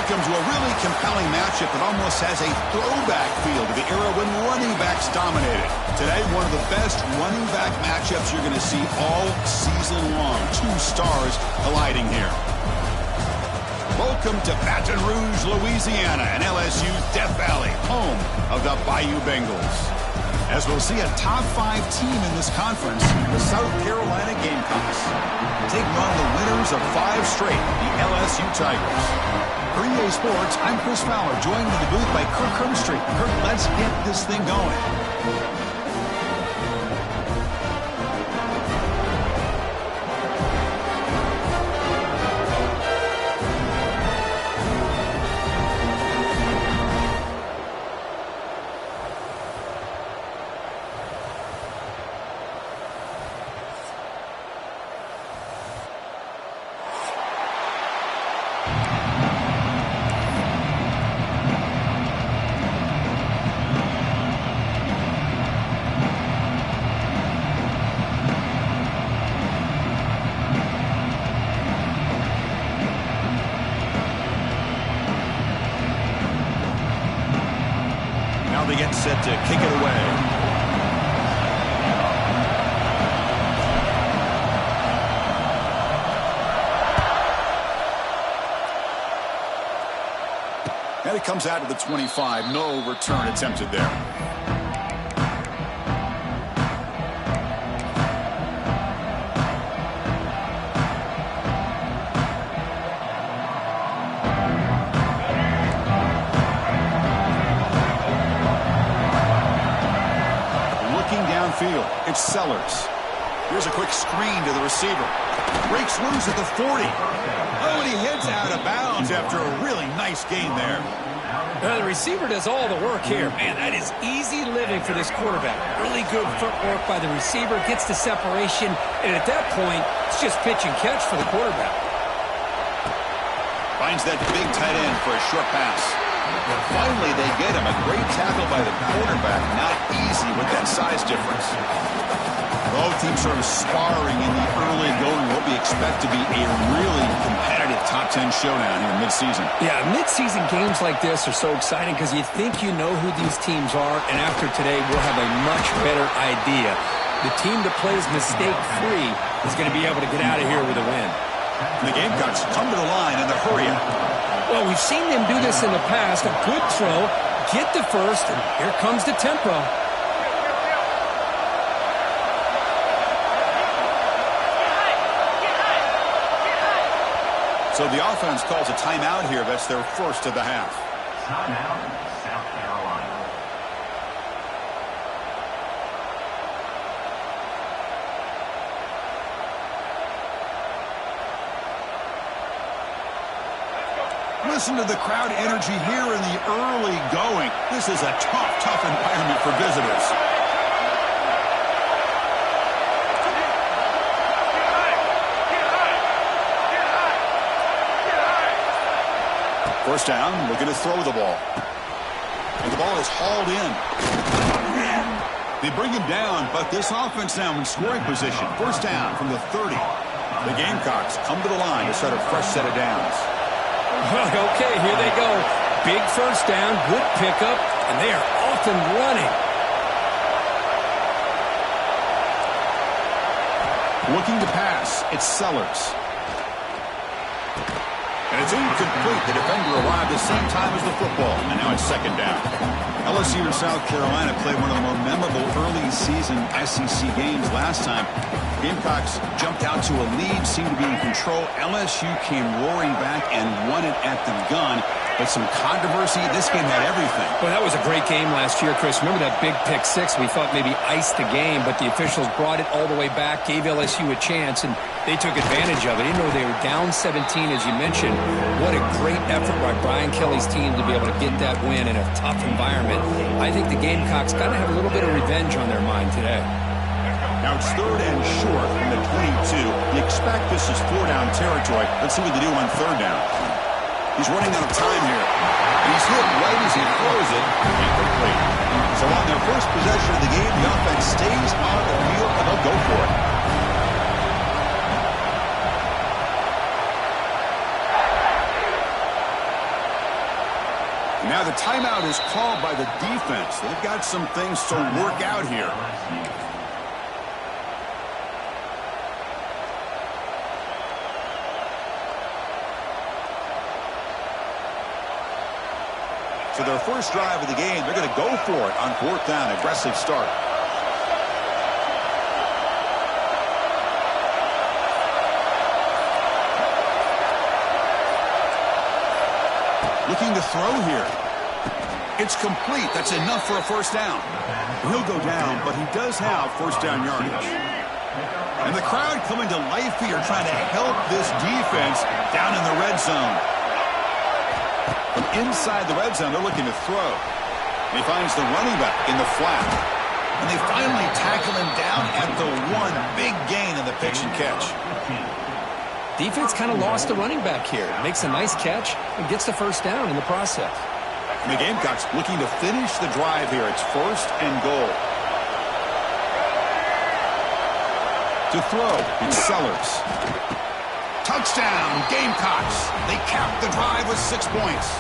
Welcome to a really compelling matchup that almost has a throwback feel to the era when running backs dominated. Today, one of the best running back matchups you're going to see all season long. Two stars colliding here. Welcome to Baton Rouge, Louisiana, and LSU's Death Valley, home of the Bayou Bengals. As we'll see a top 5 team in this conference, the South Carolina Gamecocks, taking on the winners of 5 straight, the LSU Tigers. For EA Sports, I'm Chris Fowler, joined in the booth by Kirk Herbstreit. Kirk, let's get this thing going. They get set to kick it away. And it comes out to the 25. No return attempted there. Field. It's Sellers. Here's a quick screen to the receiver. Breaks loose at the 40. Oh, and he heads out of bounds after a really nice gain there. The receiver does all the work here. Man, that is easy living for this quarterback. Really good footwork by the receiver. Gets the separation. And at that point, it's just pitch and catch for the quarterback. Finds that big tight end for a short pass. And finally, they get him. A great tackle by the quarterback. Not easy with that size difference. Both teams sort of sparring in the early going. What we expect to be a really competitive top 10 showdown here mid-season. Yeah, mid-season games like this are so exciting because you think you know who these teams are, and after today, we'll have a much better idea. The team that plays mistake-free is going to be able to get out of here with a win. The Gamecocks come to the line in the hurry-up. Well, we've seen them do this in the past. A good throw, get the first, and here comes the tempo. So the offense calls a timeout here. That's their first of the half. Timeout, South Carolina. Listen to the crowd energy here in the early going. This is a tough environment for visitors. First down, looking to throw the ball. And the ball is hauled in. They bring him down, but this offense now in scoring position. First down from the 30. The Gamecocks come to the line to start a fresh set of downs. Okay, here they go. Big first down, good pickup, and they are off and running. Looking to pass, it's Sellers. And it's incomplete. The defender arrived the same time as the football, and now it's second down. LSU and South Carolina played one of the more memorable early season SEC games last time. Gamecocks jumped out to a lead, seemed to be in control. LSU came roaring back and won it at the gun. But some controversy. This game had everything. Well, that was a great game last year, Chris. Remember that big pick six? We thought maybe iced the game, but the officials brought it all the way back, gave LSU a chance, and they took advantage of it. Even though they were down 17, as you mentioned, what a great effort by Brian Kelly's team to be able to get that win in a tough environment. I think the Gamecocks got to have a little bit of revenge on their mind today. Now it's third and short from the 22. You expect this is four-down territory. Let's see what they do on third down. He's running out of time here. And he's hit right as he throws it. Incomplete. So on their first possession of the game, the offense stays on the field, and they'll go for it. Now the timeout is called by the defense. They've got some things to work out here. So their first drive of the game, they're going to go for it on 4th down. Aggressive start. Looking to throw here. It's complete. That's enough for a first down. He'll go down, but he does have first down yardage. And the crowd coming to life here, trying to help this defense down in the red zone. From inside the red zone, they're looking to throw. He finds the running back in the flat. And they finally tackle him down at the 1. Big gain in the pitch and catch. Defense kind of lost the running back here. Makes a nice catch and gets the first down in the process. And the Gamecocks looking to finish the drive here. It's 1st and goal. To throw, it's Sellers. Touchdown, Gamecocks. They cap the drive with 6 points.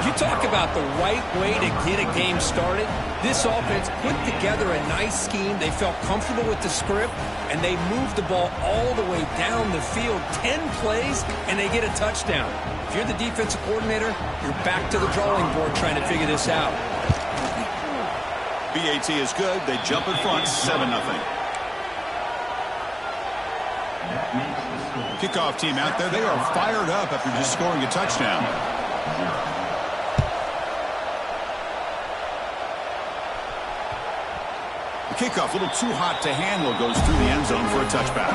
You talk about the right way to get a game started. This offense put together a nice scheme. They felt comfortable with the script, and they moved the ball all the way down the field. 10 plays, and they get a touchdown. If you're the defensive coordinator, you're back to the drawing board trying to figure this out. BAT is good. They jump in front, 7-0. Kickoff team out there, they are fired up after just scoring a touchdown. The kickoff, a little too hot to handle, goes through the end zone for a touchback.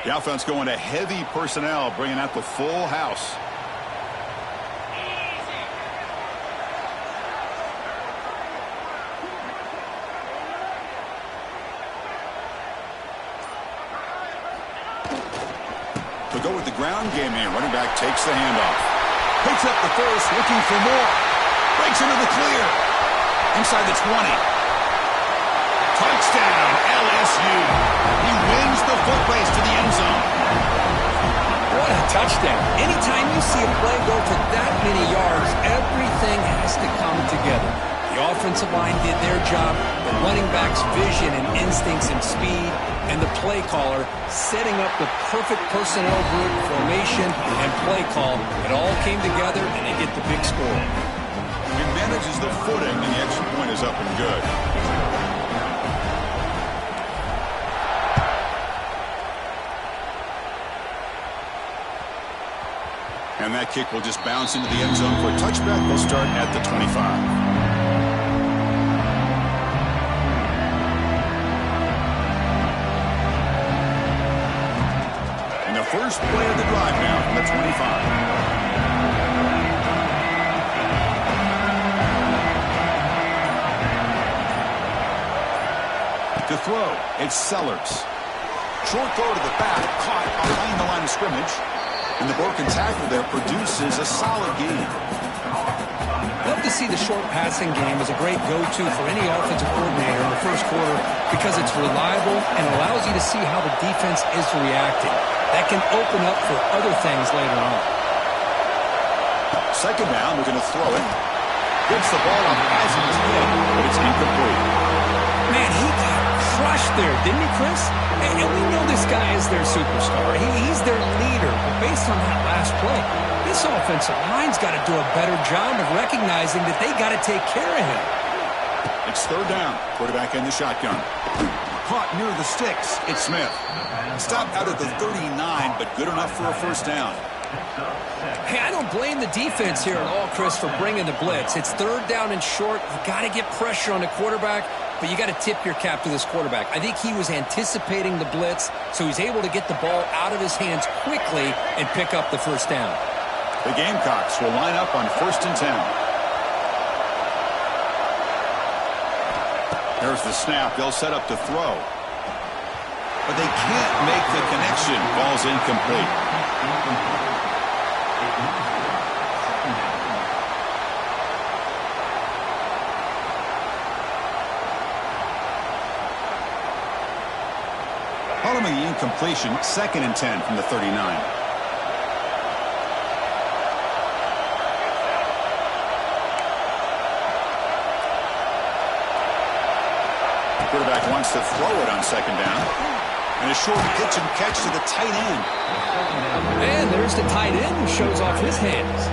The offense going to heavy personnel, bringing out the full house. Go with the ground game here. Running back takes the handoff. Picks up the first, looking for more. Breaks into the clear. Inside the 20. Touchdown, LSU. He wins the foot race to the end zone. What a touchdown. Anytime you see a play go for that many yards, everything has to come together. The offensive line did their job, the running back's vision and instincts and speed, and the play caller setting up the perfect personnel group, formation, and play call. It all came together, and they get the big score. He manages the footing, and the extra point is up and good. And that kick will just bounce into the end zone for a touchback. They'll start at the 25. First play of the drive now from the 25. To throw, it's Sellers. Short throw to the back, caught behind the line of scrimmage. And the broken tackle there produces a solid gain. Love to see the short passing game as a great go-to for any offensive coordinator in the first quarter because it's reliable and allows you to see how the defense is reacting. That can open up for other things later on. Second down, we're going to throw it. Gets the ball on Hasl's head, but it's incomplete. Man, he got crushed there, didn't he, Chris? And we know this guy is their superstar. He's their leader. But based on that last play, this offensive line's got to do a better job of recognizing that they got to take care of him. It's third down. Quarterback in the shotgun. Caught near the sticks. It's Smith. Stopped out at the 39, but good enough for a first down. Hey, I don't blame the defense here at all, Chris, for bringing the blitz. It's third down and short. You got to get pressure on the quarterback, but you got to tip your cap to this quarterback. I think he was anticipating the blitz, so he's able to get the ball out of his hands quickly and pick up the first down. The Gamecocks will line up on 1st and 10. There's the snap. They'll set up to throw. But they can't make the connection. Ball's incomplete. incompletion. 2nd and 10 from the 39. The quarterback wants to throw it on 2nd down. And a short pitch and catch to the tight end. And there's the tight end who shows off his hands.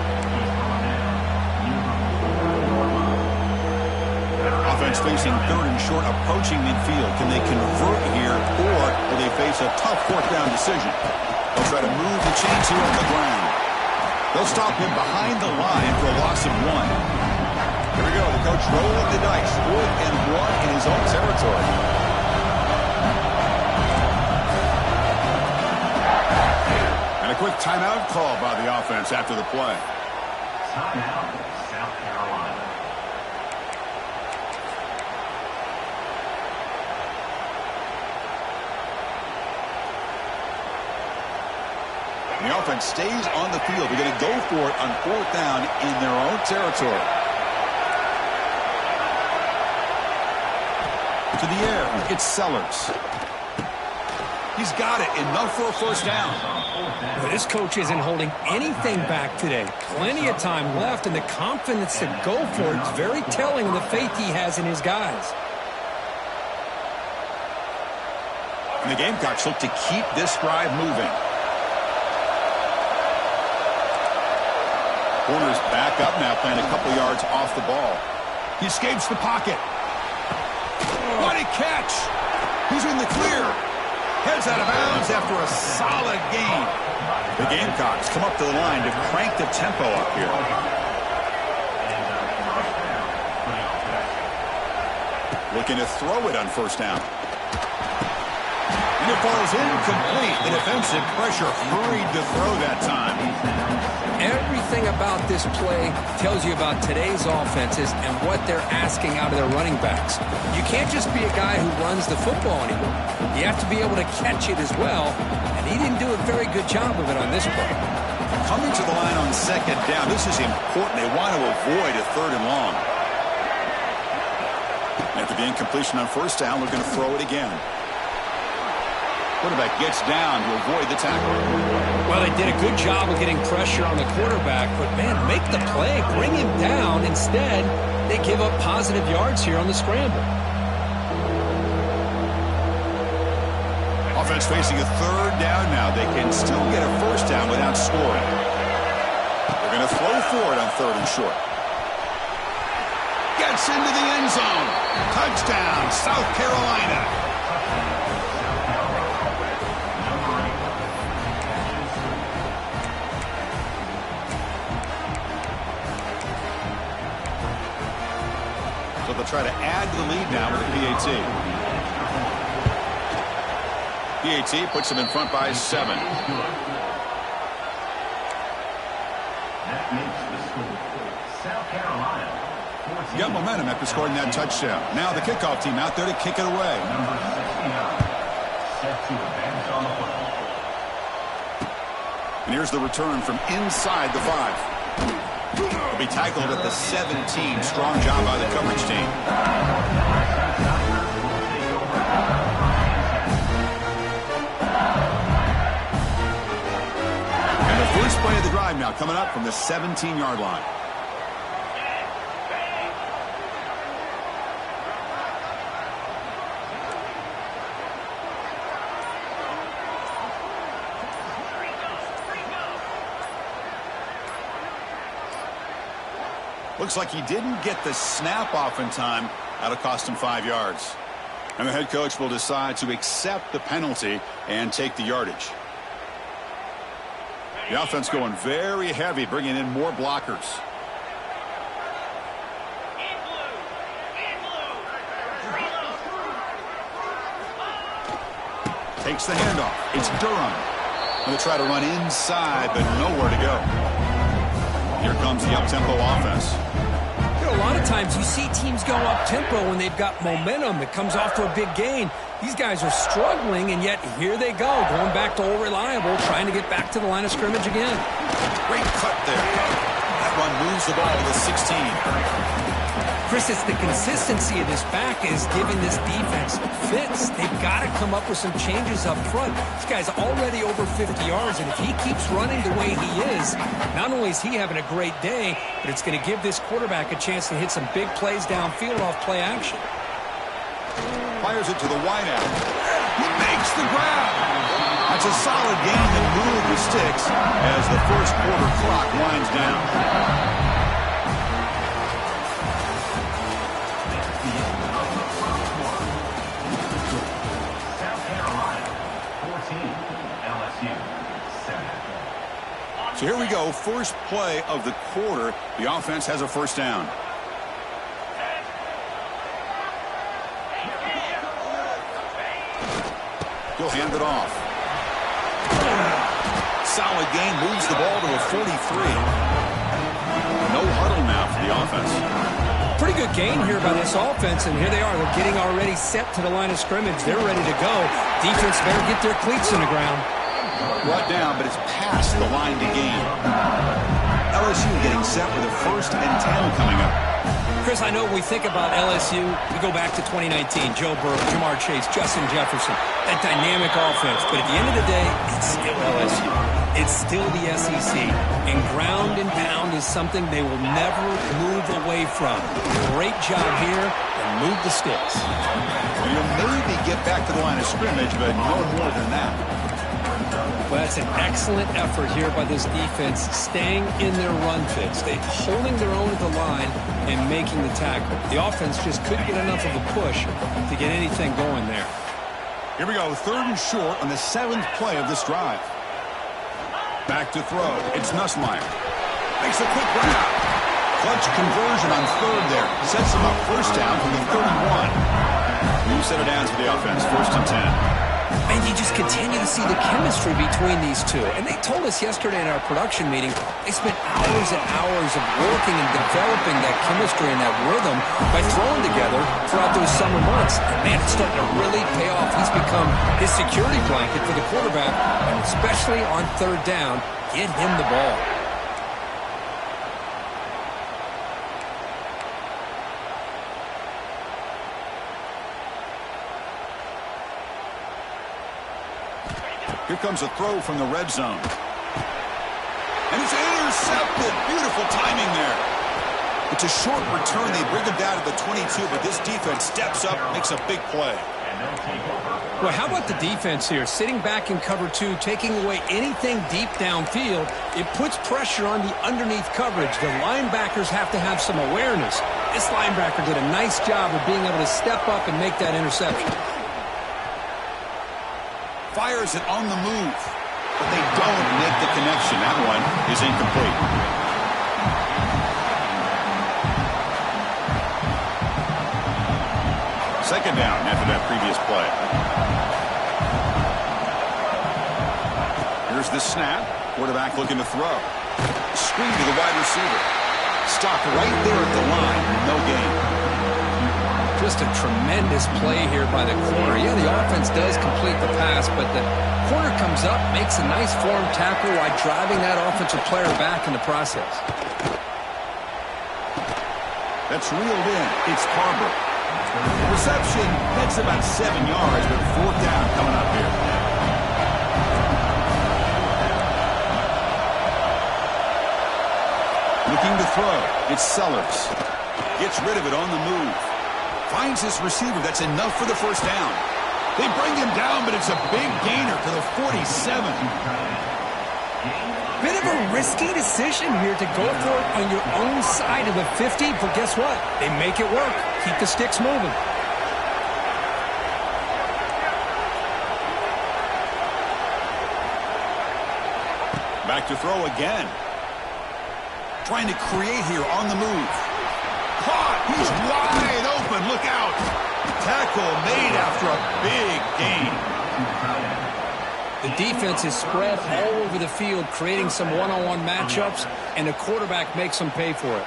Offense facing 3rd and short, approaching midfield. Can they convert here, or will they face a tough 4th down decision? They'll try to move the chains here on the ground. They'll stop him behind the line for a loss of 1. Here we go. The coach rolling the dice. 4th and 1 in his own territory. And a quick timeout call by the offense after the play. Timeout, South Carolina. The offense stays on the field. They're going to go for it on 4th down in their own territory. To the air, it's Sellers. He's got it. Enough for a 1st down. But this coach isn't holding anything back today. Plenty of time left, and the confidence to go for it is very telling of the faith he has in his guys. And the Gamecocks look to keep this drive moving. Corner's back up now, playing a couple yards off the ball. He escapes the pocket. What a catch! He's in the clear. Heads out of bounds after a solid gain. The Gamecocks come up to the line to crank the tempo up here. Looking to throw it on 1st down. And it falls incomplete. The defensive pressure hurried to throw that time. Everything about this play tells you about today's offenses and what they're asking out of their running backs. You can't just be a guy who runs the football anymore. You have to be able to catch it as well, and he didn't do a very good job of it on this play. Coming to the line on 2nd down, this is important. They want to avoid a 3rd and long. After the incompletion on 1st down, we're going to throw it again. Quarterback gets down to avoid the tackle. Well, they did a good job of getting pressure on the quarterback, but, man, make the play, bring him down. Instead, they give up positive yards here on the scramble. Offense facing a 3rd down now. They can still get a 1st down without scoring. They're going to throw for it on 3rd and short. Gets into the end zone. Touchdown, South Carolina. So they'll try to add to the lead now with a PAT. PAT puts them in front by 7. That makes the score. South Carolina. Got momentum after scoring that touchdown. Now the kickoff team out there to kick it away. Number 69. Set to advance on the football. And here's the return from inside the 5. Will be tackled at the 17. Strong job by the coverage team. And the first play of the drive now coming up from the 17-yard line. Looks like he didn't get the snap off in time. That'll cost him 5 yards. And the head coach will decide to accept the penalty and take the yardage. The offense going very heavy, bringing in more blockers. Takes the handoff. It's Durham. They'll try to run inside, but nowhere to go. Here comes the up-tempo offense. You know, a lot of times you see teams go up-tempo when they've got momentum. It comes off to a big gain. These guys are struggling, and yet here they go, going back to old reliable, trying to get back to the line of scrimmage again. Great cut there. That run moves the ball to the 16. Chris, it's the consistency of this back is giving this defense fits. They've got to come up with some changes up front. This guy's already over 50 yards, and if he keeps running the way he is, not only is he having a great day, but it's going to give this quarterback a chance to hit some big plays downfield off play action. Fires it to the wideout. He makes the grab. That's a solid gain that moved the sticks as the first quarter clock winds down. So here we go, first play of the quarter. The offense has a first down. He'll hand it off. Solid gain, moves the ball to a 43. No huddle now for the offense. Pretty good gain here by this offense, and here they are. They're getting already set to the line of scrimmage. They're ready to go. Defense better get their cleats in the ground. Brought down, but it's past the line to gain. LSU getting set with a 1st and 10 coming up. Chris, I know we think about LSU, we go back to 2019, Joe Burrow, Jamar Chase, Justin Jefferson, that dynamic offense. But at the end of the day, it's still LSU. It's still the SEC. And ground and pound is something they will never move away from. Great job here, and move the sticks. Well, you'll maybe get back to the line of scrimmage, but no more than that. Well, that's an excellent effort here by this defense, staying in their run fits. They're holding their own at the line and making the tackle. The offense just couldn't get enough of a push to get anything going there. Here we go, 3rd and short on the 7th play of this drive. Back to throw. It's Nussmeier. Makes a quick grab. Clutch conversion on 3rd there. Sets him up first down from the 31. New set of downs for the offense, 1st and 10. And you just continue to see the chemistry between these two. And they told us yesterday in our production meeting, they spent hours and hours of working and developing that chemistry and that rhythm by throwing together throughout those summer months. And man, it's starting to really pay off. He's become his security blanket for the quarterback, and especially on 3rd down, get him the ball. Here comes a throw from the red zone. And it's intercepted. Beautiful timing there. It's a short return. They bring him down to the 22, but this defense steps up, makes a big play. Well, how about the defense here? Sitting back in cover 2, taking away anything deep downfield. It puts pressure on the underneath coverage. The linebackers have to have some awareness. This linebacker did a nice job of being able to step up and make that interception. Fires it on the move, but they don't make the connection. That one is incomplete. Second down after that previous play. Here's the snap. Quarterback looking to throw. Screen to the wide receiver. Stopped right there at the line. No gain. Just a tremendous play here by the corner. Yeah, the offense does complete the pass, but the corner comes up, makes a nice form tackle while driving that offensive player back in the process. That's reeled in. It's Carver. Reception, that's about 7 yards, but 4th down coming up here. Looking to throw. It's Sellers. Gets rid of it on the move. Finds his receiver. That's enough for the first down. They bring him down, but it's a big gainer to the 47. Bit of a risky decision here to go for it on your own side of the 50, but guess what? They make it work. Keep the sticks moving. Back to throw again. Trying to create here on the move. Caught. He's wide open. Look out. Tackle made after a big gain. The defense is spread all over the field, creating some one-on-one matchups, and the quarterback makes them pay for it.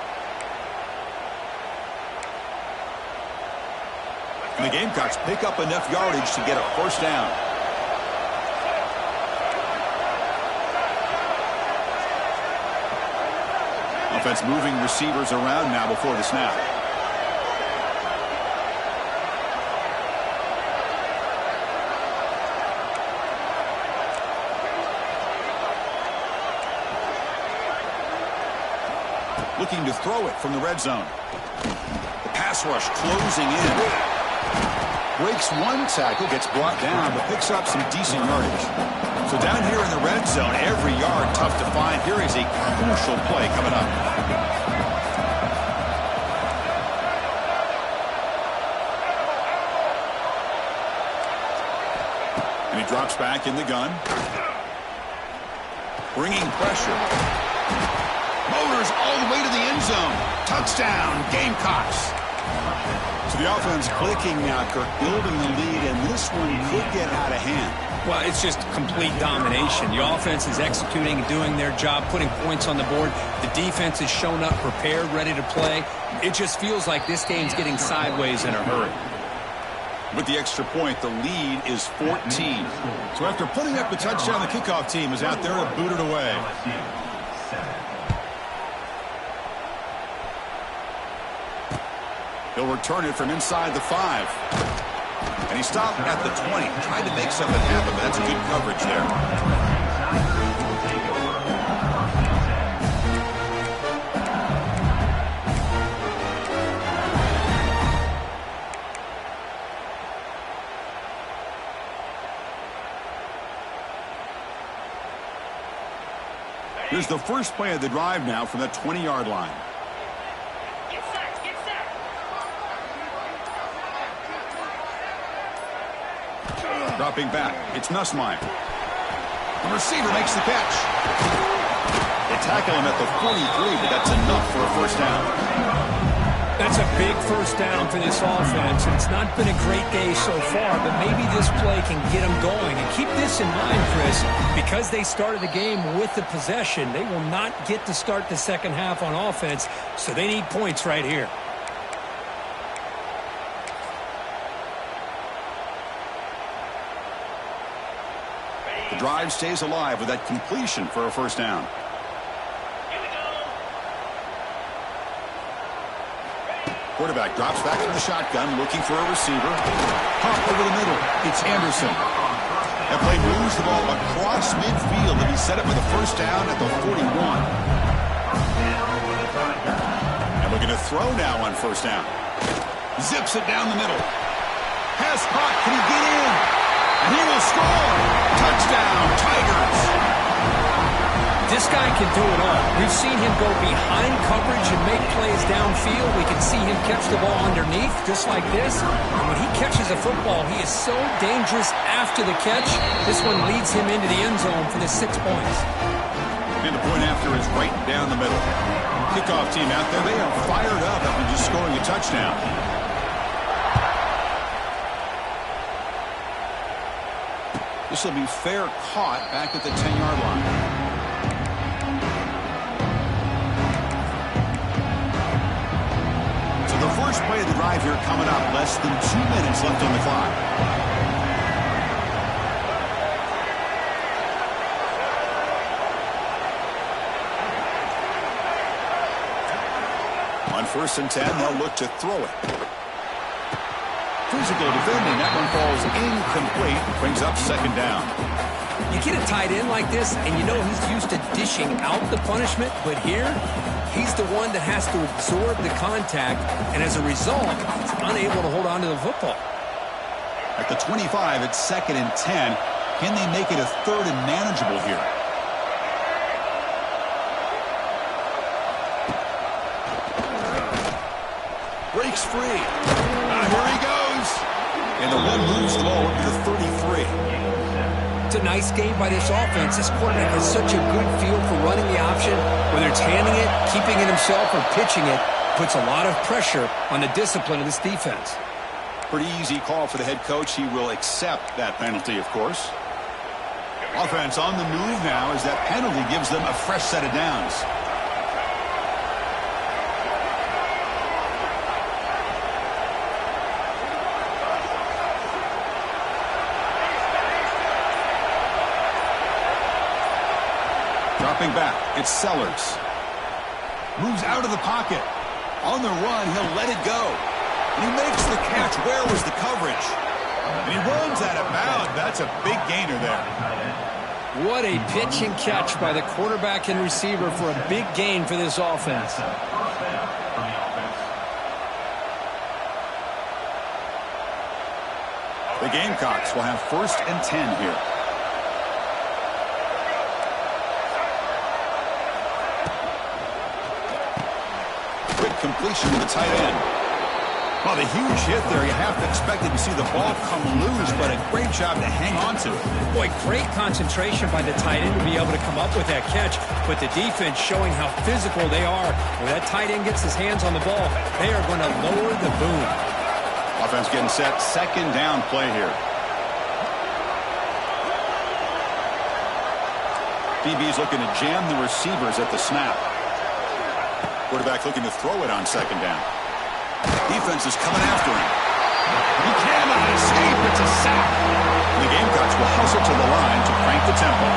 And the Gamecocks pick up enough yardage to get a first down. Offense moving receivers around now before the snap. looking to throw it from the red zone. The pass rush closing in. Breaks one tackle, gets brought down, but picks up some decent yardage. So down here in the red zone, every yard tough to find. Here is a crucial play coming up. And he drops back in the gun. Bringing pressure. Motors all the way to the end zone. Touchdown, Gamecocks. So the offense clicking now, Kirk, building the lead, and this one could get out of hand. Well, it's just complete domination. The offense is executing and doing their job, putting points on the board. The defense is shown up, prepared, ready to play. It just feels like this game's getting sideways in a hurry. With the extra point, the lead is 14. So after putting up the touchdown, the kickoff team is out there to boot it away. He'll return it from inside the 5. And he stopped at the 20. Tried to make something happen, but that's good coverage there. Here's the first play of the drive now from that 20-yard line. Dropping back, it's Nussmeier. The receiver makes the catch. They tackle him at the 43, but that's enough for a first down. That's a big first down for this offense. It's not been a great day so far, but maybe this play can get them going. And keep this in mind, Chris, because they started the game with the possession, they will not get to start the second half on offense, so they need points right here. The drive stays alive with that completion for a first down. Quarterback drops back from the shotgun, looking for a receiver. Pop over the middle. It's Anderson. That play moves the ball across midfield to be set up for the first down at the 41. And looking to throw now on first down. Zips it down the middle. Pass caught. Can he get in? And he will score. Touchdown, Tigers. This guy can do it all. We've seen him go behind coverage and make plays downfield. We can see him catch the ball underneath, just like this. And when he catches a football, he is so dangerous after the catch. This one leads him into the end zone for the 6 points. And the point after is right down the middle. Kickoff team out there, they are fired up after just scoring a touchdown. This will be fair caught back at the 10-yard line. The first play of the drive here coming up. Less than 2 minutes left on the clock. On 1st and 10, they'll look to throw it. Physical defending. That one falls incomplete. Brings up second down. You get a tight end like this, and you know he's used to dishing out the punishment, but here, he's the one that has to absorb the contact, and as a result, he's unable to hold on to the football. At the 25, it's 2nd and 10. Can they make it a 3rd and manageable here? Breaks free. Here he goes. And the one moves the ball up to the 33. It's a nice game by this offense. This quarterback has such a good feel for running the option. Whether it's handing it, keeping it himself, or pitching it, puts a lot of pressure on the discipline of this defense. Pretty easy call for the head coach. He will accept that penalty, of course. Offense on the move now as that penalty gives them a fresh set of downs. Dropping back, it's Sellers. Moves out of the pocket. On the run, he'll let it go. And he makes the catch. Where was the coverage? And he runs out of bounds. That's a big gainer there. What a pitch and catch by the quarterback and receiver for a big gain for this offense. The Gamecocks will have 1st and 10 here. Quick completion to the tight end. Well, the huge hit there, you have to expect to see the ball come loose, but a great job to hang on to it. Boy, great concentration by the tight end to be able to come up with that catch, but the defense showing how physical they are. When that tight end gets his hands on the ball, they are going to lower the boom. Offense getting set, 2nd down play here. DB's looking to jam the receivers at the snap. Quarterback looking to throw it on 2nd down. Defense is coming after him. He cannot escape. It's a sack. The Gamecocks will hustle to the line to crank the tempo.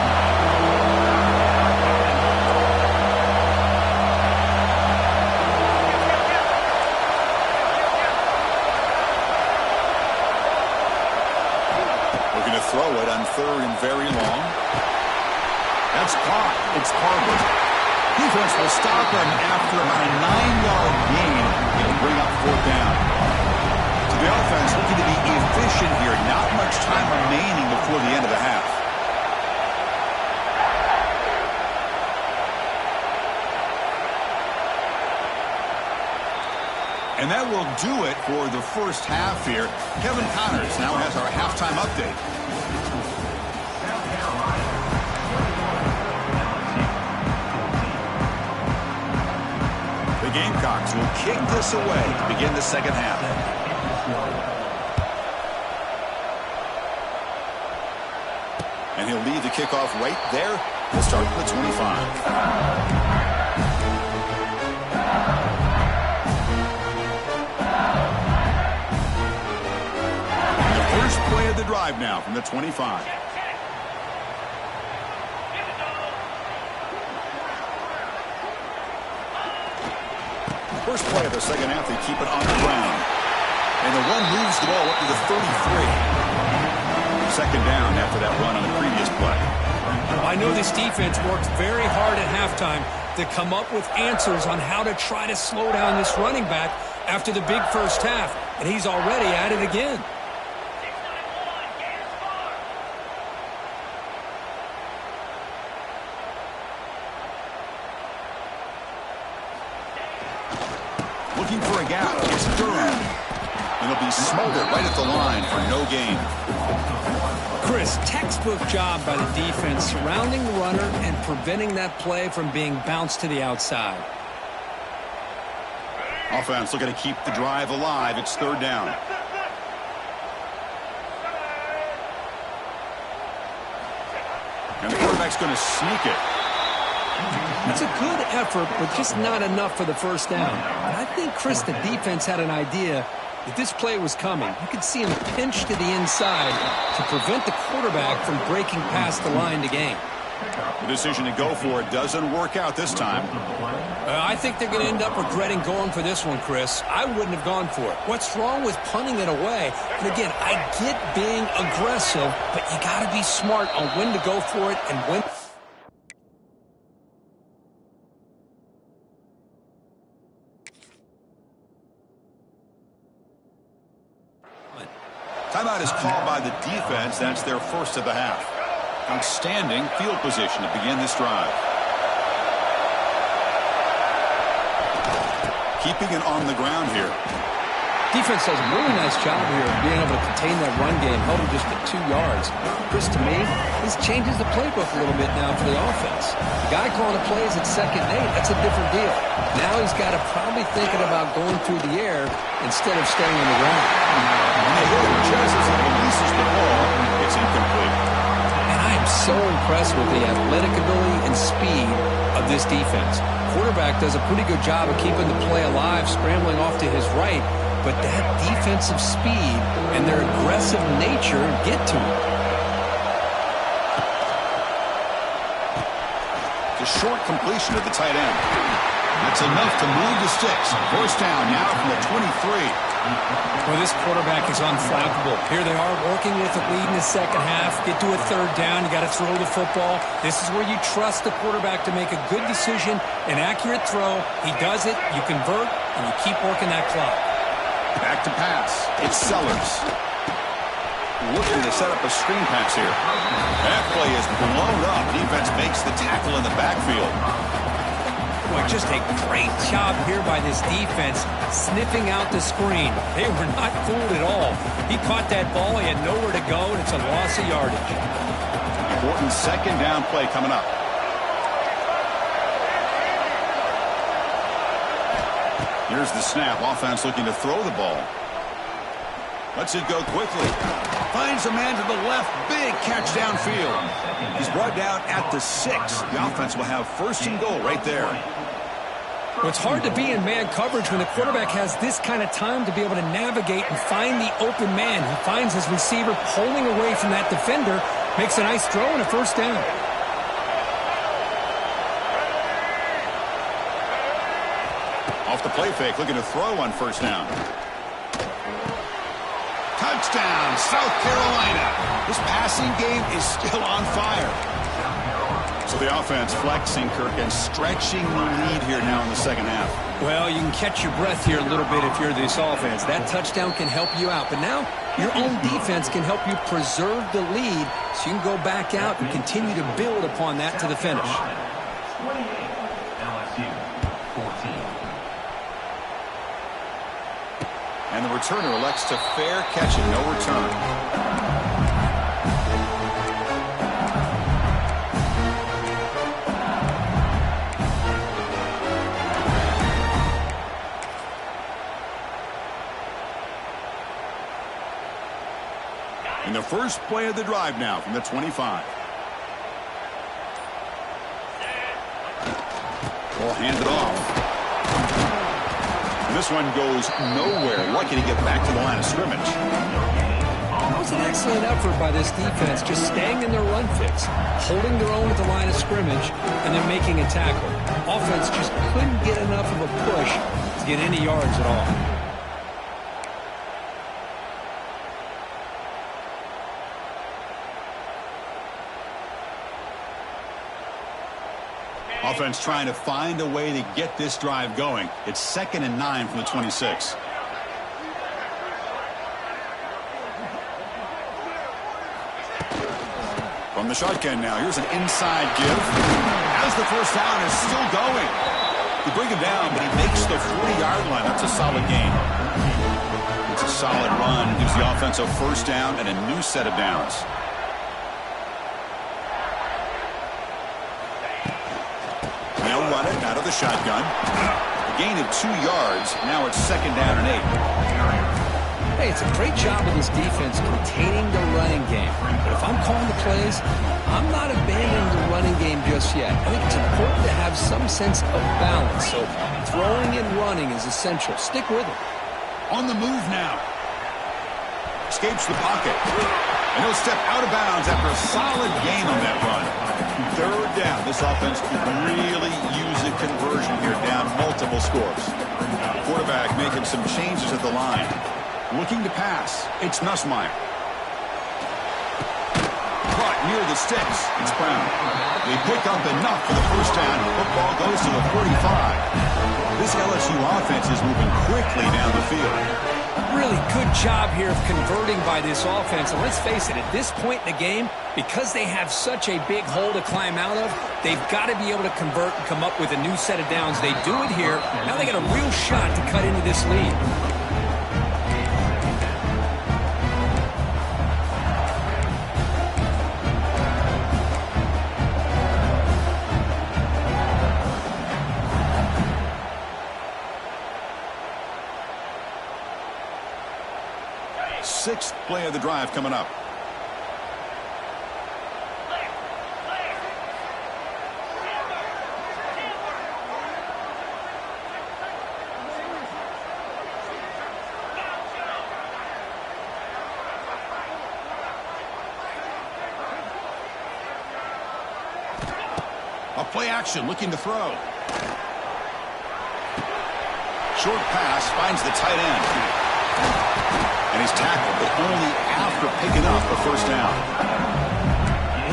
Looking to throw it on 3rd and very long. That's caught. It's Carver. Defense will stop him after a 9-yard gain and bring up 4th down. So the offense looking to be efficient here. Not much time remaining before the end of the half. And that will do it for the first half here. Kevin Connors now has our halftime update. The Gamecocks will kick this away to begin the 2nd half. And he'll lead the kickoff right there. He'll start at the 25. And the first play of the drive now from the 25. First play of the 2nd half, they keep it on the ground. And the run moves the ball up to the 33. 2nd down after that run on the previous play. I know this defense worked very hard at halftime to come up with answers on how to try to slow down this running back after the big first half. And he's already at it again. Looking for a gap. It's Durham. And he'll be smothered right at the line for no gain. Chris, textbook job by the defense surrounding the runner and preventing that play from being bounced to the outside. Offense looking to keep the drive alive. It's 3rd down. And the quarterback's going to sneak it. It's a good effort, but just not enough for the first down. And I think, Chris, the defense had an idea that this play was coming. You could see him pinch to the inside to prevent the quarterback from breaking past the line to gain. The decision to go for it doesn't work out this time. I think they're going to end up regretting going for this one, Chris. I wouldn't have gone for it. What's wrong with punting it away? And again, I get being aggressive, but you got to be smart on when to go for it and when. Timeout is called by the defense. That's their first of the half. Outstanding field position to begin this drive. Keeping it on the ground here. Defense does a really nice job here of being able to contain that run game, held him just at 2 yards. Chris, to me, this changes the playbook a little bit now for the offense. The guy calling the plays at 2nd and 8, that's a different deal. Now he's got to probably thinking about going through the air instead of staying on the ground. And the hitter just as he releases the ball, it's incomplete. And I am so impressed with the athletic ability and speed of this defense. Quarterback does a pretty good job of keeping the play alive, scrambling off to his right. But that defensive speed and their aggressive nature get to him. The short completion of the tight end. That's enough to move the sticks. First down now from the 23. Well, this quarterback is unflappable. Here they are working with the lead in the second half. Get to a third down. You got to throw the football. This is where you trust the quarterback to make a good decision, an accurate throw. He does it, you convert, and you keep working that clock. Back to pass. It's Sellers. Looking to set up a screen pass here. That play is blown up. Defense makes the tackle in the backfield. Boy, just a great job here by this defense, sniffing out the screen. They were not fooled at all. He caught that ball. He had nowhere to go, and it's a loss of yardage. Important second down play coming up. Here's the snap. Offense looking to throw the ball. Lets it go quickly. Finds a man to the left. Big catch downfield. He's brought down at the 6. The offense will have first and goal right there. Well, it's hard to be in man coverage when the quarterback has this kind of time to be able to navigate and find the open man. He finds his receiver pulling away from that defender, makes a nice throw and a first down. Off the play fake, looking to throw on first down. Touchdown, South Carolina. This passing game is still on fire. So the offense flexing, Kirk, and stretching the lead here now in the second half. Well, you can catch your breath here a little bit if you're this offense. That touchdown can help you out. But now your own defense can help you preserve the lead so you can go back out and continue to build upon that to the finish. 28, LSU, 14. And the returner elects to fair catch and no return. In the first play of the drive now from the 25. Ball handed off. And this one goes nowhere. Lucky to get back to the line of scrimmage. That was an excellent effort by this defense, just staying in their run fits, holding their own at the line of scrimmage, and then making a tackle. Offense just couldn't get enough of a push to get any yards at all. Offense trying to find a way to get this drive going. It's 2nd and 9 from the 26. From the shotgun now, here's an inside give. As the first down is still going. You bring him down, but he makes the 40-yard line. That's a solid gain. It's a solid run. Gives the offense a first down and a new set of downs. They'll run it out of the shotgun. A gain of 2 yards. Now it's 2nd down and 8. Hey, it's a great job of this defense containing the running game. But if I'm calling the plays, I'm not abandoning the running game just yet. I think it's important to have some sense of balance. So throwing and running is essential. Stick with it. On the move now. Escapes the pocket. And he'll step out of bounds after a solid gain on that run. 3rd down. This offense could really use a conversion here, down multiple scores. Quarterback making some changes at the line. Looking to pass. It's Nussmeier. Caught near the sticks. It's Brown. They pick up enough for the first down. Football goes to the 45. This LSU offense is moving quickly down the field. Really good job here of converting by this offense. And let's face it, at this point in the game, because they have such a big hole to climb out of, they've got to be able to convert and come up with a new set of downs. They do it here. Now they got a real shot to cut into this lead. Sixth play of the drive coming up. A play action looking to throw. Short pass finds the tight end. And he's tackled, but only after picking up the first down.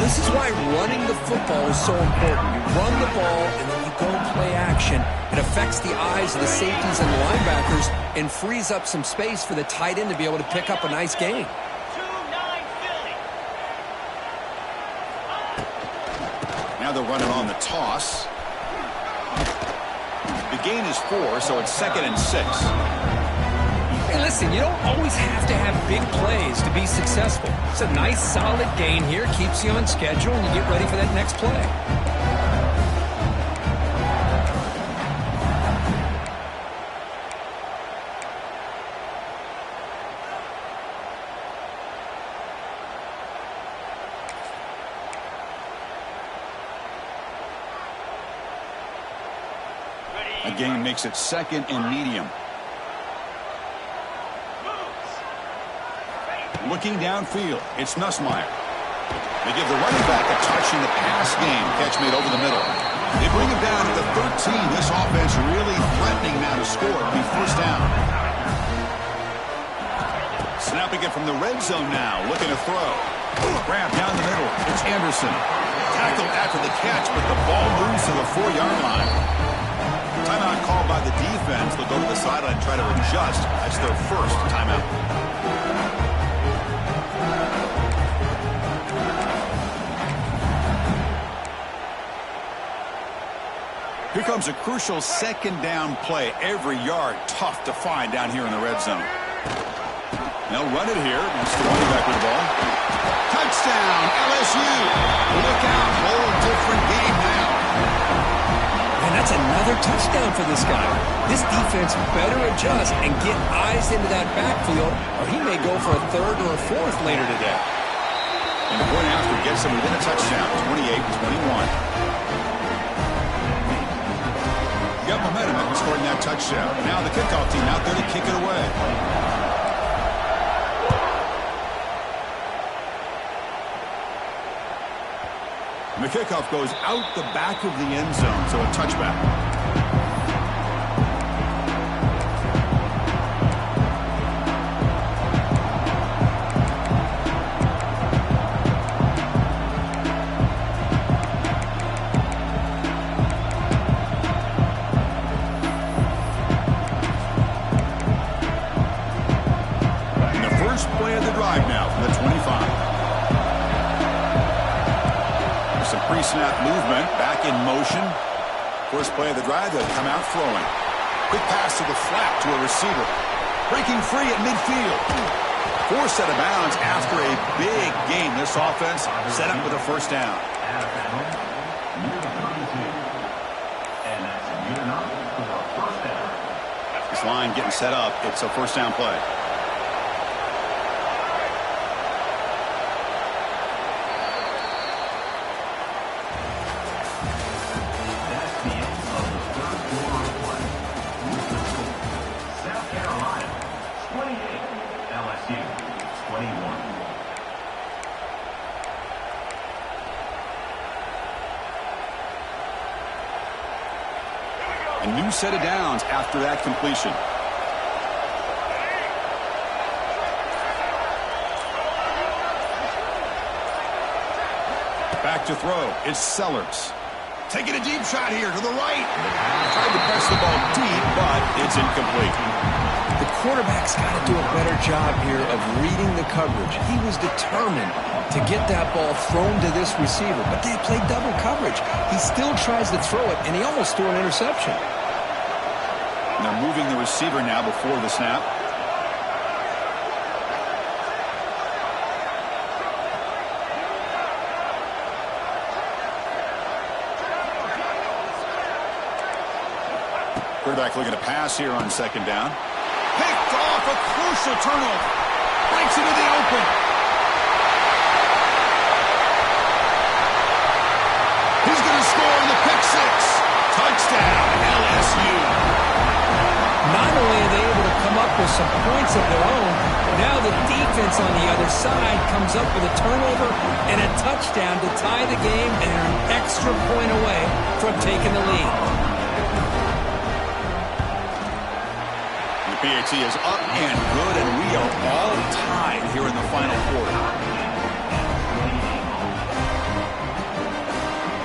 This is why running the football is so important. You run the ball, and then you go play action. It affects the eyes of the safeties and the linebackers and frees up some space for the tight end to be able to pick up a nice gain. Now they're running on the toss. The gain is 4, so it's 2nd and 6. Hey, listen, you don't always have to have big plays to be successful. It's a nice, solid gain here. Keeps you on schedule, and you get ready for that next play. A gain makes it 2nd and medium. Looking downfield, it's Nussmeier. They give the running back a touch in the pass game. Catch made over the middle. They bring him down to the 13. This offense really threatening now to score. It'll be first down. Snapping it from the red zone now. Looking to throw. Grab down the middle. It's Anderson. Tackled after the catch, but the ball moves to the 4-yard line. Timeout called by the defense. They'll go to the sideline and try to adjust. That's their first timeout. Here comes a crucial 2nd down play. Every yard tough to find down here in the red zone. They'll run it here. That's the running back with the ball. Touchdown, LSU. Look out, whole different game now. And that's another touchdown for this guy. This defense better adjust and get eyes into that backfield, or he may go for a 3rd or a 4th later today. And the point after gets him within a touchdown, 28-21. Got momentum after scoring that touchdown. Now the kickoff team out there to kick it away. And the kickoff goes out the back of the end zone, so a touchback. Play of the drive now from the 25. There's some pre-snap movement, back in motion. First play of the drive, they'll come out throwing. Quick pass to the flat to a receiver. Breaking free at midfield. Forced out of bounds after a big gain. This offense set up with a first down. This line getting set up. It's a first down play. A new set of downs after that completion. Back to throw. It's Sellers. Taking a deep shot here to the right. Tried to press the ball deep, but it's incomplete. The quarterback's got to do a better job here of reading the coverage. He was determined to get that ball thrown to this receiver, but they played double coverage. He still tries to throw it, and he almost threw an interception. And they're moving the receiver now before the snap. Quarterback looking to pass here on 2nd down. Picked off, a crucial turnover. Breaks into the open. He's going to score in the pick 6. Touchdown, LSU. Not only are they able to come up with some points of their own, now the defense on the other side comes up with a turnover and a touchdown to tie the game, and they're an extra point away from taking the lead. PAT is up and good, and we are all tied here in the final quarter.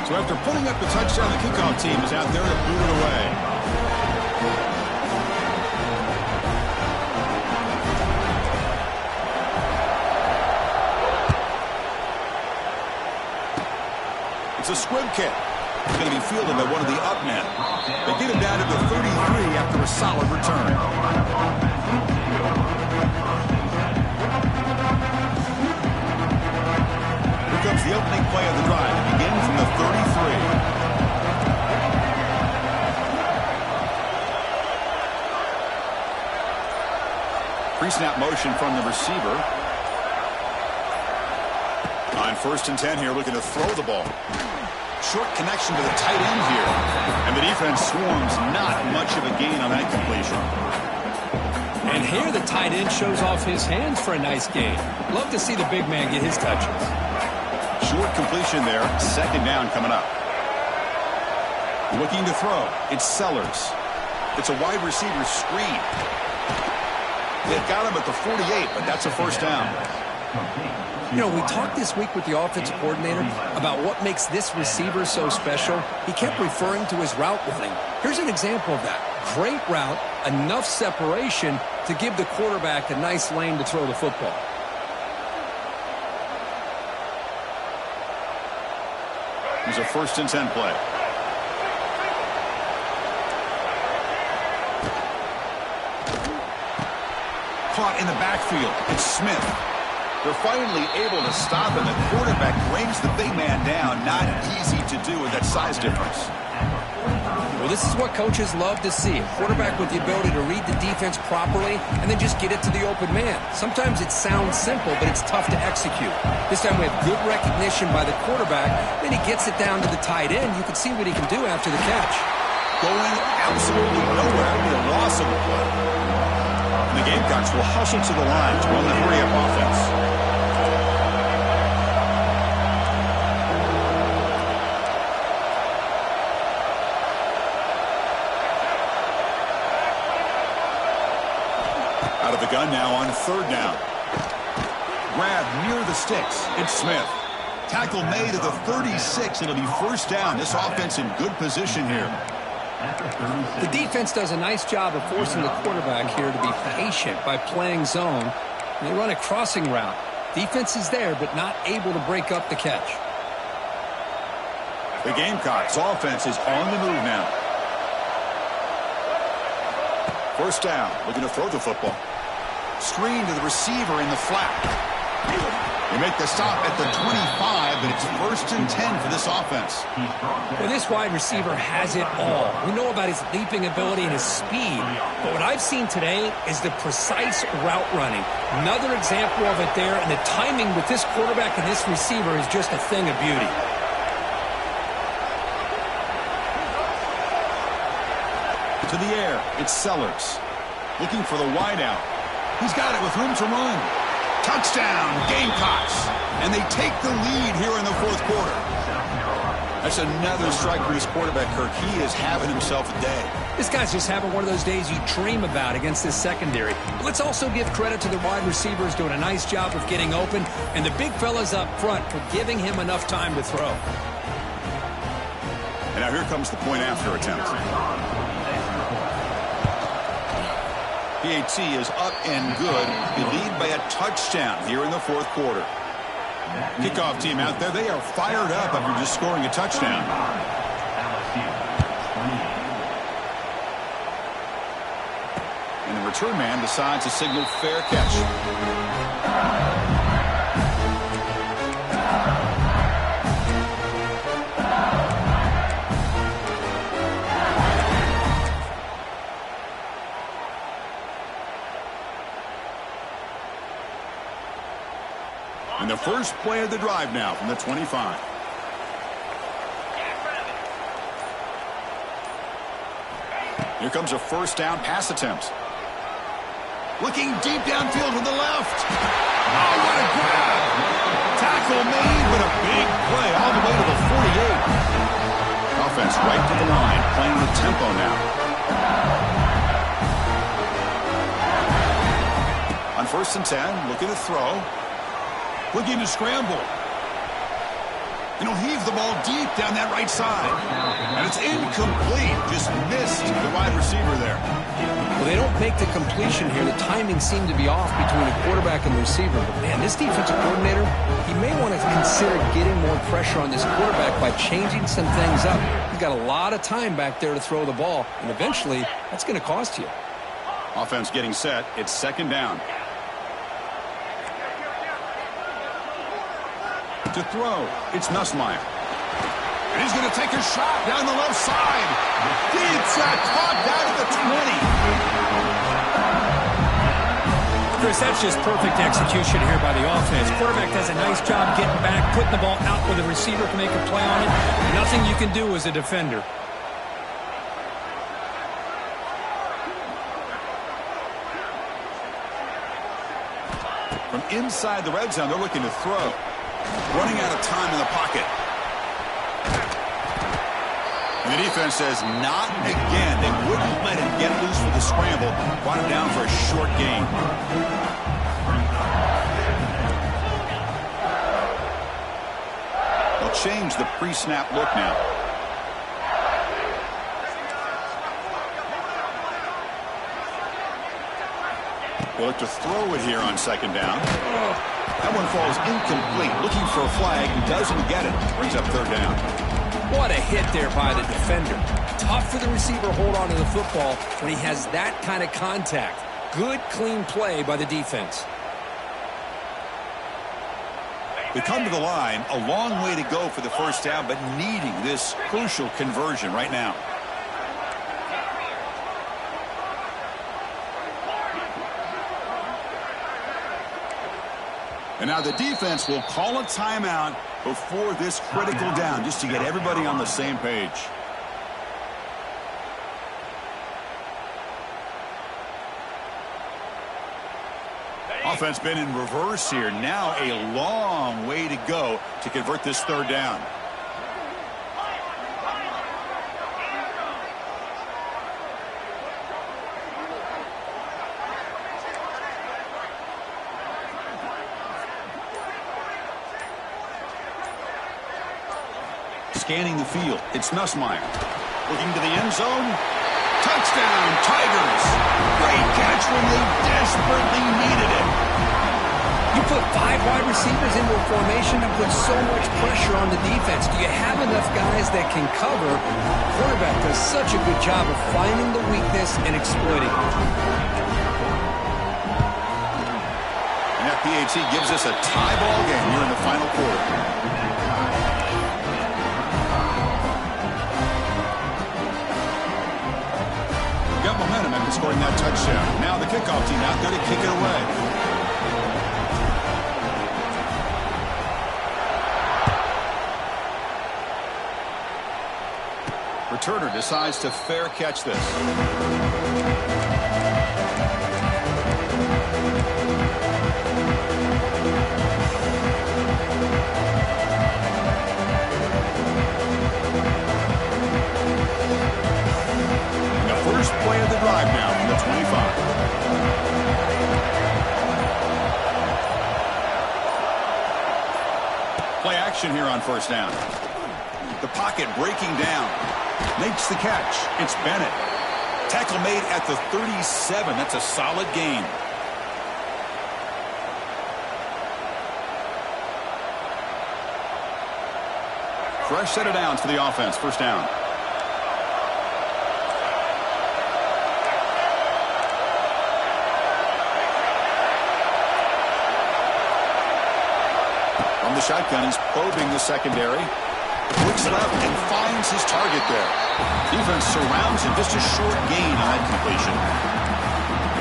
So after putting up the touchdown, the kickoff team is out there to boot it away. It's a squib kick. It's going to be fielded by one of the up men. They get him down to the 33 after a solid return. Here comes the opening play of the drive. It begins from the 33. Pre-snap motion from the receiver. On 1st and 10 here, looking to throw the ball. Short connection to the tight end here. And the defense swarms, not much of a gain on that completion. And here the tight end shows off his hands for a nice gain. Love to see the big man get his touches. Short completion there. 2nd down coming up. Looking to throw. It's Sellers. It's a wide receiver screen. They've got him at the 48, but that's a 1st down. You know, we talked this week with the offensive coordinator about what makes this receiver so special. He kept referring to his route running. Here's an example of that. Great route, enough separation to give the quarterback a nice lane to throw the football. Here's a 1st and 10 play. Caught in the backfield. It's Smith. They're finally able to stop him. The quarterback brings the big man down. Not easy to do with that size difference. Well, this is what coaches love to see. A quarterback with the ability to read the defense properly and then just get it to the open man. Sometimes it sounds simple, but it's tough to execute. This time we have good recognition by the quarterback. Then he gets it down to the tight end. You can see what he can do after the catch. Going absolutely nowhere with a loss of the play. And the Gamecocks will hustle to the line to run the hurry-up offense. Out of the gun now on 3rd down. Grab near the sticks. It's Smith. Tackle made at the 36. It'll be 1st down. This offense in good position here. The defense does a nice job of forcing the quarterback here to be patient by playing zone. And they run a crossing route. Defense is there, but not able to break up the catch. The Gamecocks offense is on the move now. 1st down, looking to throw the football. Screen to the receiver in the flat. They make the stop at the 25, but it's 1st and 10 for this offense. Well, this wide receiver has it all. We know about his leaping ability and his speed, but what I've seen today is the precise route running. Another example of it there, and the timing with this quarterback and this receiver is just a thing of beauty. To the air, it's Sellers. Looking for the wideout. He's got it with room to run. Touchdown, Gamecocks. And they take the lead here in the 4th quarter. That's another strike for this quarterback, Kirk. He is having himself a day. This guy's just having one of those days you dream about against this secondary. But let's also give credit to the wide receivers doing a nice job of getting open, and the big fellas up front for giving him enough time to throw. And now here comes the point after attempt. PAT is up and good. They lead by a touchdown here in the 4th quarter. Kickoff team out there, they are fired up after just scoring a touchdown. And the return man decides to signal fair catch. And the first play of the drive now from the 25. Here comes a 1st down pass attempt. Looking deep downfield to the left. Oh, what a grab. Tackle made, but a big play all the way to the 48. Offense right to the line, playing with tempo now. 1st and 10, looking to throw. Looking to scramble. And he'll heave the ball deep down that right side. And it's incomplete. Just missed the wide receiver there. Well, they don't make the completion here. The timing seemed to be off between the quarterback and the receiver. But, man, this defensive coordinator, he may want to consider getting more pressure on this quarterback by changing some things up. He's got a lot of time back there to throw the ball. And eventually, that's going to cost you. Offense getting set. It's 2nd down. To throw, it's Nussmeier. And he's going to take a shot down the left side. Deep shot, caught down at the 20. Chris, that's just perfect execution here by the offense. Quarterback does a nice job getting back, putting the ball out where the receiver can make a play on it. Nothing you can do as a defender. From inside the red zone, they're looking to throw. Running out of time in the pocket. And the defense says, not again. They wouldn't let him get loose for the scramble. Brought him down for a short gain. They'll change the pre-snap look now. They'll look to throw it here on 2nd down. That one falls incomplete. Looking for a flag. Doesn't get it. Brings up 3rd down. What a hit there by the defender. Tough for the receiver to hold on to the football when he has that kind of contact. Good, clean play by the defense. They come to the line. A long way to go for the 1st down, but needing this crucial conversion right now. And now the defense will call a timeout before this critical down, just to get everybody on the same page. Offense been in reverse here. Now a long way to go to convert this 3rd down. Scanning the field, it's Nussmeier. Looking to the end zone. Touchdown, Tigers. Great catch when they desperately needed it. You put 5 wide receivers into a formation and put so much pressure on the defense. Do you have enough guys that can cover? The quarterback does such a good job of finding the weakness and exploiting it. And that PAT gives us a tie ball game here in the final quarter. Momentum after scoring that touchdown. Now the kickoff team out there to kick it away. Returner decides to fair catch this. First play of the drive now from the 25. Play action here on 1st down. The pocket breaking down. Makes the catch. It's Bennett. Tackle made at the 37. That's a solid gain. Fresh set of downs for the offense. 1st down. From the shotgun, he's probing the secondary. Looks left and finds his target there. Defense surrounds him. Just a short gain on that completion.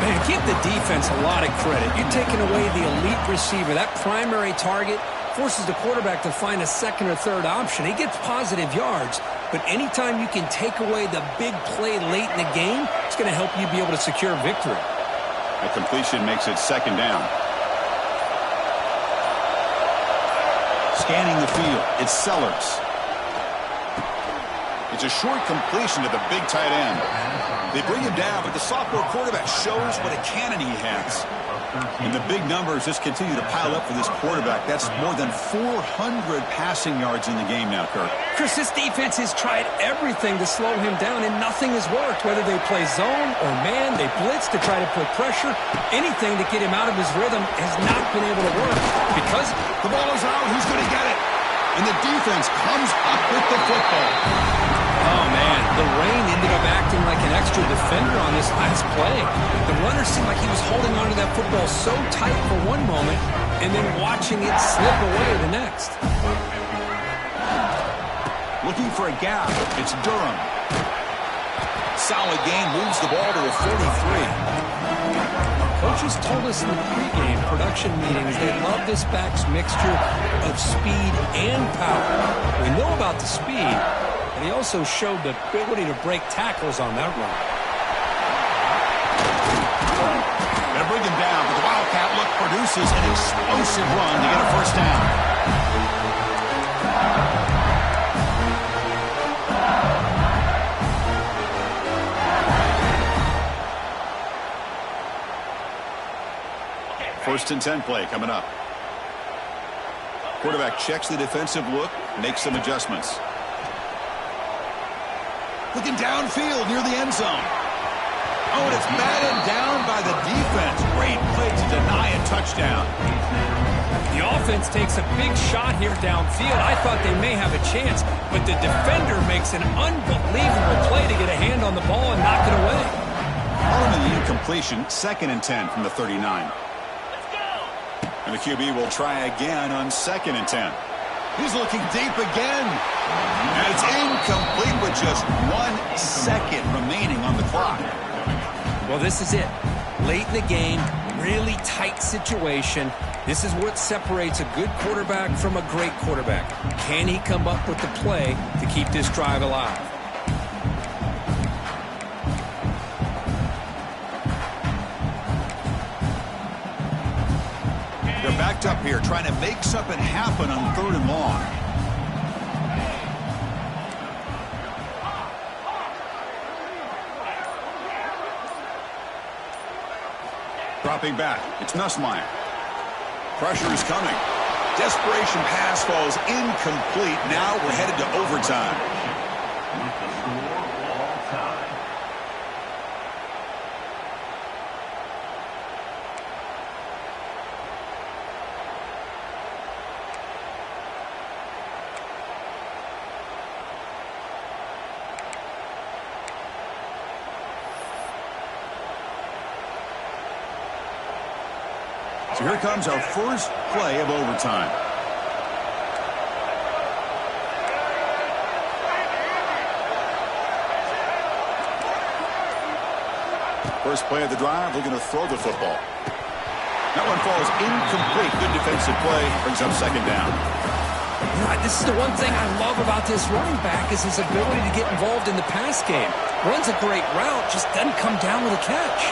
Man, give the defense a lot of credit. You're taking away the elite receiver. That primary target forces the quarterback to find a 2nd or 3rd option. He gets positive yards, but anytime you can take away the big play late in the game, it's going to help you be able to secure victory. A completion makes it 2nd down. Scanning the field, it's Sellers. It's a short completion to the big tight end. They bring him down, but the sophomore quarterback shows what a cannon he has. And the big numbers just continue to pile up for this quarterback. That's more than 400 passing yards in the game now, Kirk. Chris, this defense has tried everything to slow him down, and nothing has worked. Whether they play zone or man, they blitz to try to put pressure. Anything to get him out of his rhythm has not been able to work. Because the ball is out, who's going to get it? And the defense comes up with the football. Oh, man, the rain ended up acting like an extra defender on this last play. The runner seemed like he was holding onto that football so tight for one moment and then watching it slip away the next. Looking for a gap. It's Durham. Solid game, moves the ball to a 43. Coaches told us in the pregame production meetings they love this back's mixture of speed and power. We know about the speed, but he also showed the ability to break tackles on that run. Going to bring him down, but the Wildcat look produces an explosive run to get a first down. First and 10 play coming up. Quarterback checks the defensive look, makes some adjustments. Looking downfield near the end zone. Oh, and it's batted down by the defense. Great play to deny a touchdown. The offense takes a big shot here downfield. I thought they may have a chance, but the defender makes an unbelievable play to get a hand on the ball and knock it away. Following the incompletion, 2nd and 10 from the 39. And the QB will try again on 2nd and 10. He's looking deep again. And it's incomplete with just 1 second remaining on the clock. Well, this is it. Late in the game, really tight situation. This is what separates a good quarterback from a great quarterback. Can he come up with the play to keep this drive alive? They're backed up here, trying to make something happen on 3rd and long. Dropping back, it's Nussmeier. Pressure is coming. Desperation pass falls incomplete. Now we're headed to overtime. With the score all time. So here comes our first play of overtime. First play of the drive, looking to throw the football. That one falls incomplete. Good defensive play, brings up 2nd down. This is the one thing I love about this running back is his ability to get involved in the pass game. Runs a great route, just doesn't come down with a catch.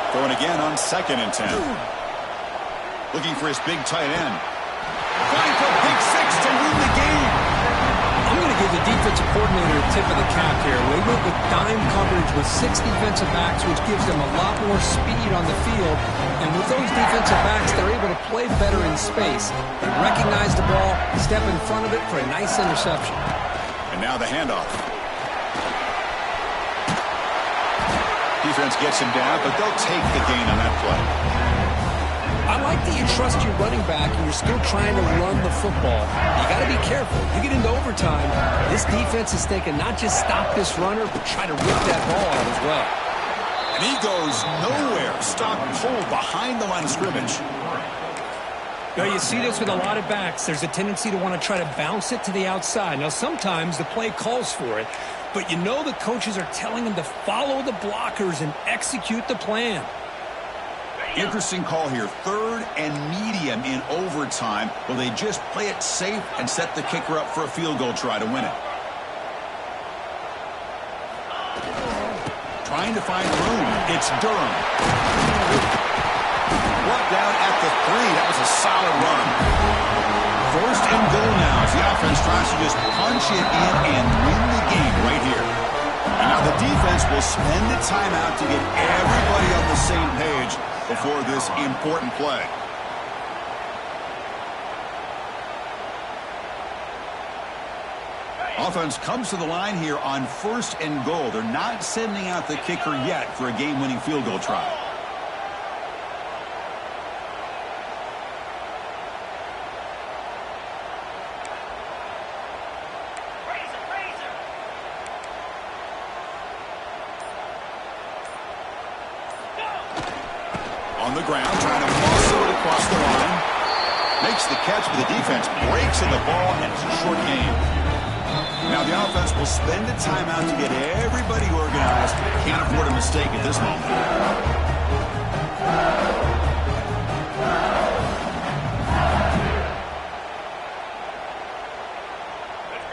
Throwing again on 2nd and 10. Looking for his big tight end. Going for a big 6 to win the game. I'm going to give the defensive coordinator a tip of the cap here. They went with dime coverage with 6 defensive backs, which gives them a lot more speed on the field. And with those defensive backs, they're able to play better in space. They recognize the ball, step in front of it for a nice interception. And now the handoff. Defense gets him down, but they'll take the gain on that play. I like that you trust your running back and you're still trying to run the football. You got to be careful. You get into overtime, this defense is thinking not just stop this runner, but try to rip that ball out as well. And he goes nowhere. Stopped cold behind the line of scrimmage. You see this with a lot of backs. There's a tendency to want to try to bounce it to the outside. Now, sometimes the play calls for it, but you know the coaches are telling them to follow the blockers and execute the plan. Interesting call here. 3rd and medium in overtime. Will they just play it safe and set the kicker up for a field goal try to win it? Trying to find room. It's Durham. Brought down at the 3. That was a solid run. First and goal now as the offense tries to just punch it in and win the game right here. And now the defense will spend the timeout to get everybody on the same page before this important play. Offense comes to the line here on first and goal. They're not sending out the kicker yet for a game-winning field goal try. On the ground, trying to muscle it across the line. Makes the catch, but the defense breaks in the ball, and it's a short game. Now the offense will spend a timeout to get everybody organized. Can't afford a mistake at this moment.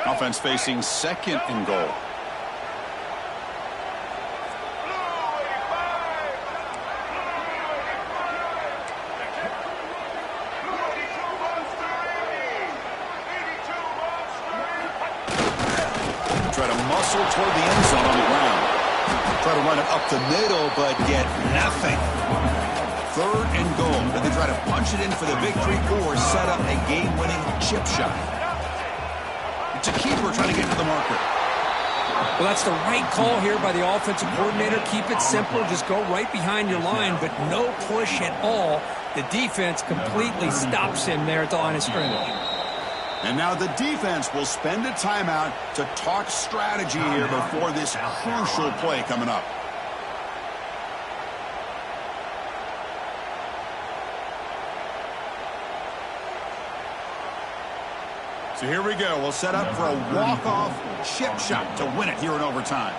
Offense facing second and goal. Try to muscle toward the end zone on the ground. Try to run it up the middle, but get nothing. Third and goal. But they try to punch it in for the victory or set up a game-winning chip shot. It's a keeper trying to get to the marker. Well, that's the right call here by the offensive coordinator. Keep it simple. Just go right behind your line, but no push at all. The defense completely stops him there at the line of scrimmage. And now the defense will spend a timeout to talk strategy here before this crucial play coming up. So here we go. We'll set up for a walk-off chip shot to win it here in overtime.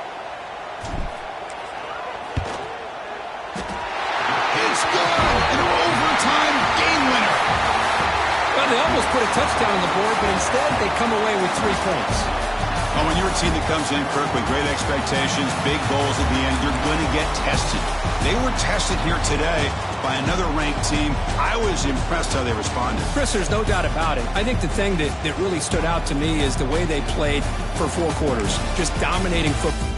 It's good! An overtime game winner! Well, they almost put a touchdown on the board, but instead they come away with 3 points. Well, when you're a team that comes in, Kirk, with great expectations, big goals at the end, you're going to get tested. They were tested here today by another ranked team. I was impressed how they responded. Chris, there's no doubt about it. I think the thing that really stood out to me is the way they played for 4 quarters, just dominating football.